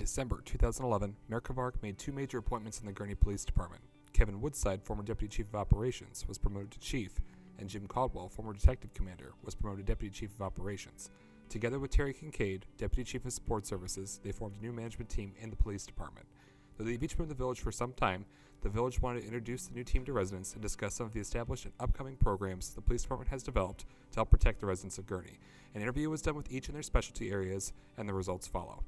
December 2011, Mayor Kavark made two major appointments in the Gurnee Police Department. Kevin Woodside, former Deputy Chief of Operations, was promoted to Chief, and Jim Caldwell, former Detective Commander, was promoted to Deputy Chief of Operations. Together with Terry Kincaid, Deputy Chief of Support Services, they formed a new management team in the police department. Though they've each been in the village for some time, the village wanted to introduce the new team to residents and discuss some of the established and upcoming programs the police department has developed to help protect the residents of Gurnee. An interview was done with each in their specialty areas, and the results follow.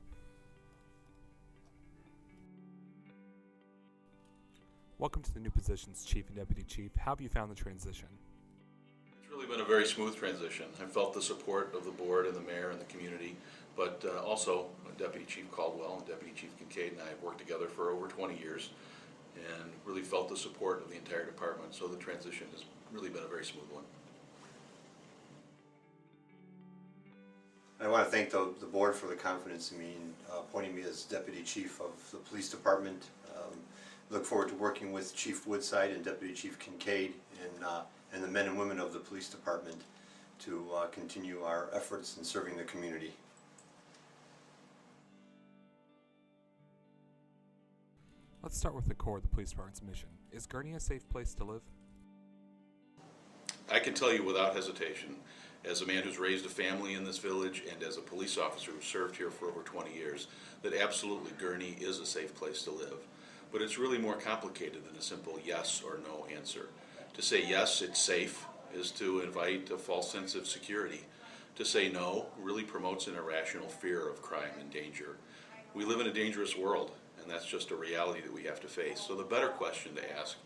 Welcome to the new positions, Chief and Deputy Chief. How have you found the transition? It's really been a very smooth transition. I've felt the support of the board and the mayor and the community, but also Deputy Chief Caldwell and Deputy Chief Kincaid and I have worked together for over 20 years and really felt the support of the entire department, so the transition has really been a very smooth one. I want to thank the board for the confidence in me in appointing me as Deputy Chief of the Police Department. Look forward to working with Chief Woodside and Deputy Chief Kincaid and the men and women of the Police Department to continue our efforts in serving the community. Let's start with the core of the police department's mission. Is Gurnee a safe place to live? I can tell you without hesitation, as a man who's raised a family in this village and as a police officer who served here for over 20 years, that absolutely Gurnee is a safe place to live. But it's really more complicated than a simple yes or no answer. To say yes, it's safe, is to invite a false sense of security. To say no really promotes an irrational fear of crime and danger. We live in a dangerous world, and that's just a reality that we have to face. So the better question to ask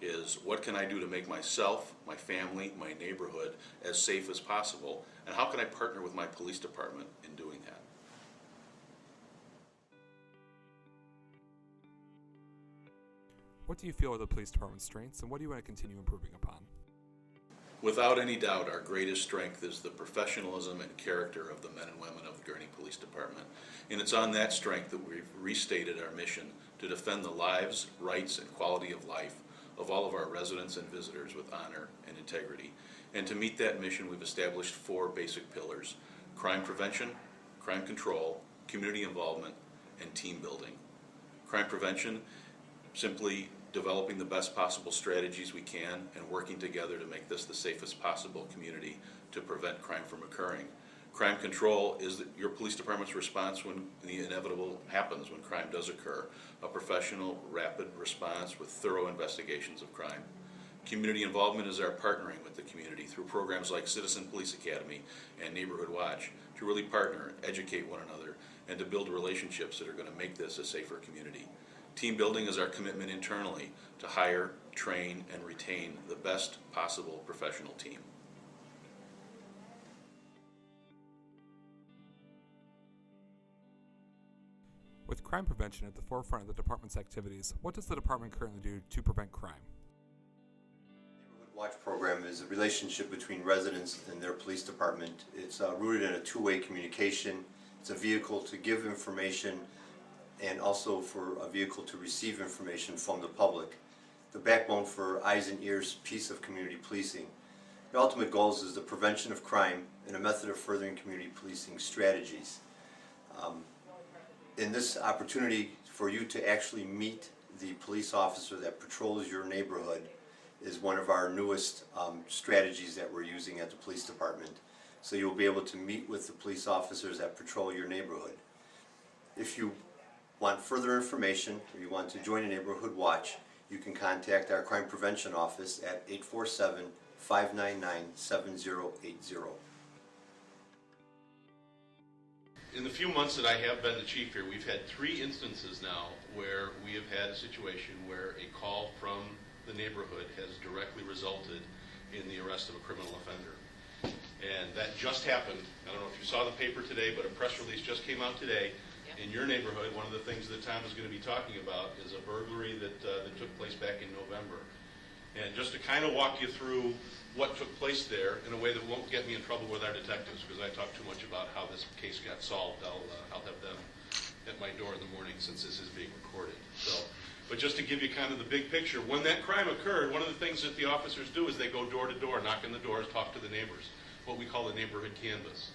is, what can I do to make myself, my family, my neighborhood as safe as possible, and how can I partner with my police department in doing that? What do you feel are the police department's strengths, and what do you want to continue improving upon? Without any doubt, our greatest strength is the professionalism and character of the men and women of the Gurnee Police Department. And it's on that strength that we've restated our mission to defend the lives, rights, and quality of life of all of our residents and visitors with honor and integrity. And to meet that mission, we've established four basic pillars: crime prevention, crime control, community involvement, and team building. Crime prevention, simply developing the best possible strategies we can and working together to make this the safest possible community to prevent crime from occurring. Crime control is your police department's response when the inevitable happens, when crime does occur. A professional, rapid response with thorough investigations of crime. Community involvement is our partnering with the community through programs like Citizen Police Academy and Neighborhood Watch to really partner, educate one another, and to build relationships that are going to make this a safer community. Team building is our commitment internally to hire, train, and retain the best possible professional team. With crime prevention at the forefront of the department's activities, what does the department currently do to prevent crime? The Neighborhood Watch program is a relationship between residents and their police department. It's rooted in a two-way communication. It's a vehicle to give information and also for a vehicle to receive information from the public. The backbone for eyes and ears piece of community policing. The ultimate goals is the prevention of crime and a method of furthering community policing strategies. In this opportunity for you to actually meet the police officer that patrols your neighborhood is one of our newest strategies that we're using at the police department. So you'll be able to meet with the police officers that patrol your neighborhood. If you want further information or you want to join a Neighborhood Watch, you can contact our crime prevention office at 847-599-7080. In the few months that I have been the chief here, we've had 3 instances now where we have had a situation where a call from the neighborhood has directly resulted in the arrest of a criminal offender. And that just happened. I don't know if you saw the paper today, but a press release just came out today. In your neighborhood, one of the things that Tom is going to be talking about is a burglary that took place back in November. And just to kind of walk you through what took place there in a way that won't get me in trouble with our detectives, because I talk too much about how this case got solved. I'll have them at my door in the morning since this is being recorded. But just to give you kind of the big picture, when that crime occurred, one of the things that the officers do is they go door to door, knock on the doors, talk to the neighbors, what we call the neighborhood canvas.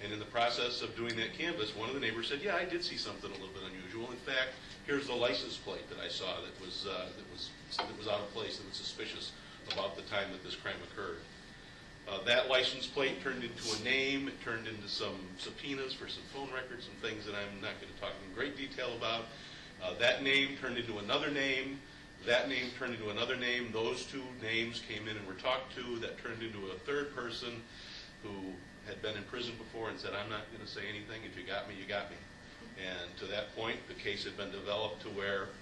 And in the process of doing that canvas, one of the neighbors said, yeah, I did see something a little bit unusual. In fact, here's the license plate that I saw that was out of place, that was suspicious about the time that this crime occurred. That license plate turned into a name. It turned into some subpoenas for some phone records, some things that I'm not going to talk in great detail about. That name turned into another name. That name turned into another name. Those two names came in and were talked to. That turned into a third person who had been in prison before and said, I'm not going to say anything. If you got me, you got me. And to that point, the case had been developed to where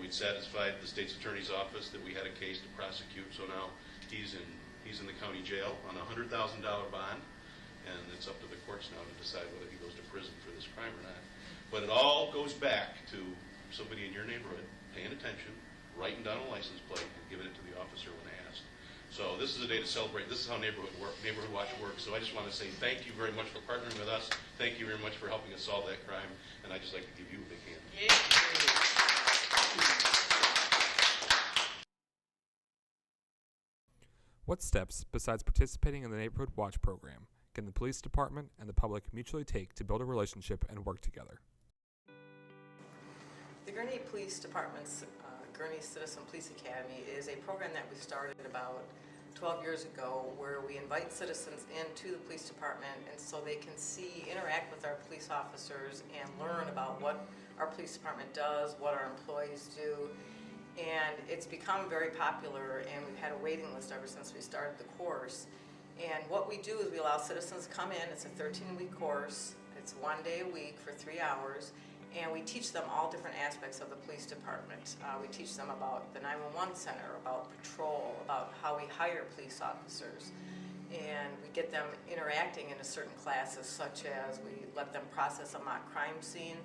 we'd satisfied the state's attorney's office that we had a case to prosecute. So now he's in the county jail on a $100,000 bond, and it's up to the courts now to decide whether he goes to prison for this crime or not. But it all goes back to somebody in your neighborhood paying attention, writing down a license plate, and giving it to the officer when asked. So this is a day to celebrate. This is how Neighborhood Watch works. So I just want to say thank you very much for partnering with us. Thank you very much for helping us solve that crime. And I'd just like to give you a big hand. What steps, besides participating in the Neighborhood Watch program, can the police department and the public mutually take to build a relationship and work together? The Gurnee Police Department's Gurnee Citizen Police Academy is a program that we started about 12 years ago where we invite citizens into the police department and so they can interact with our police officers and learn about what our police department does, what our employees do. And it's become very popular, and we've had a waiting list ever since we started the course. And what we do is we allow citizens to come in. It's a 13-week course. It's 1 day a week for 3 hours, and we teach them all different aspects of the police department. We teach them about the 911 center, about patrol, about how we hire police officers. And we get them interacting in certain classes, such as we let them process a mock crime scene.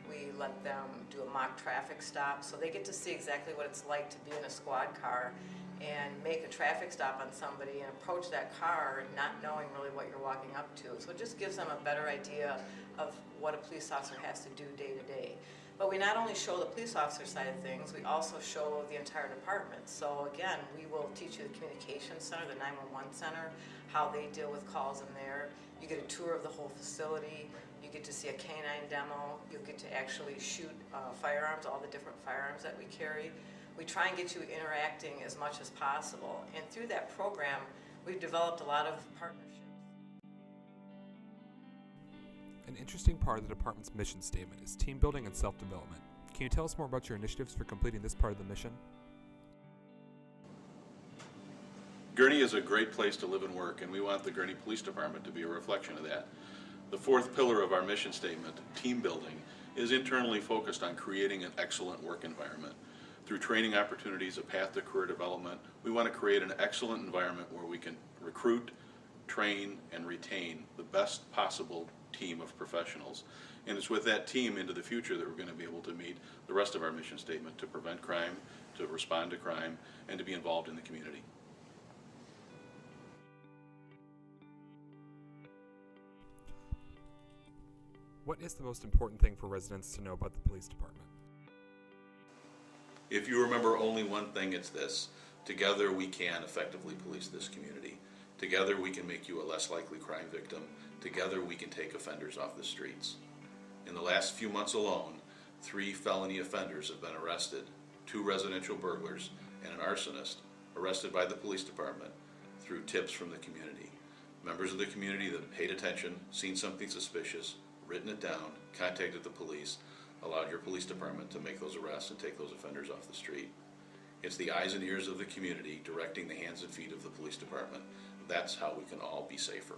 We let them do a mock traffic stop, so they get to see exactly what it's like to be in a squad car and make a traffic stop on somebody and approach that car not knowing really what you're walking up to. So it just gives them a better idea of what a police officer has to do day to day. But we not only show the police officer side of things, we also show the entire department. So again, we will teach you the communications center, the 911 center, how they deal with calls in there. You get a tour of the whole facility. You get to see a canine demo. You'll get to actually shoot firearms, all the different firearms that we carry. We try and get you interacting as much as possible. And through that program, we've developed a lot of partnerships. An interesting part of the department's mission statement is team building and self-development. Can you tell us more about your initiatives for completing this part of the mission? Gurnee is a great place to live and work, and we want the Gurnee Police Department to be a reflection of that. The fourth pillar of our mission statement, team building, is internally focused on creating an excellent work environment. Through training opportunities, a path to career development, we want to create an excellent environment where we can recruit, train, and retain the best possible team of professionals. And it's with that team into the future that we're going to be able to meet the rest of our mission statement to prevent crime, to respond to crime, and to be involved in the community. What is the most important thing for residents to know about the police department? If you remember only one thing, it's this. Together we can effectively police this community. Together we can make you a less likely crime victim. Together we can take offenders off the streets. In the last few months alone, 3 felony offenders have been arrested, 2 residential burglars, and an arsonist arrested by the police department through tips from the community. Members of the community that paid attention, seen something suspicious, written it down, contacted the police, allowed your police department to make those arrests and take those offenders off the street. It's the eyes and ears of the community directing the hands and feet of the police department. That's how we can all be safer.